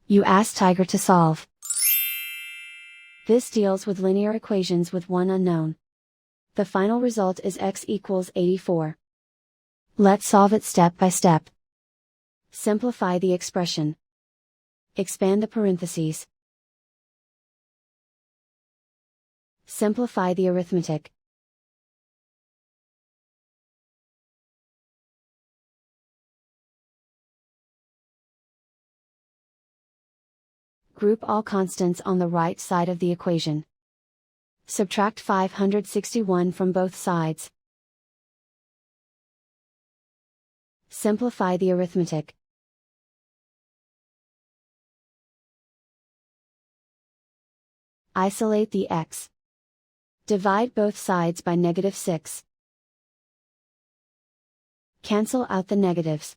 You ask Tiger to solve. This deals with linear equations with one unknown. The final result is x equals 84. Let's solve it step by step. Simplify the expression. Expand the parentheses. Simplify the arithmetic. Group all constants on the right side of the equation. Subtract 561 from both sides. Simplify the arithmetic. Isolate the x. Divide both sides by -6. Cancel out the negatives.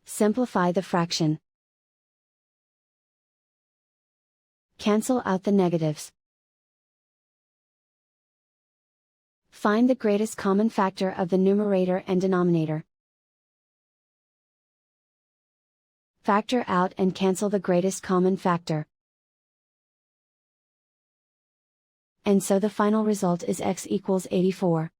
Simplify the fraction. Cancel out the negatives. Find the greatest common factor of the numerator and denominator. Factor out and cancel the greatest common factor. And so the final result is x equals 84.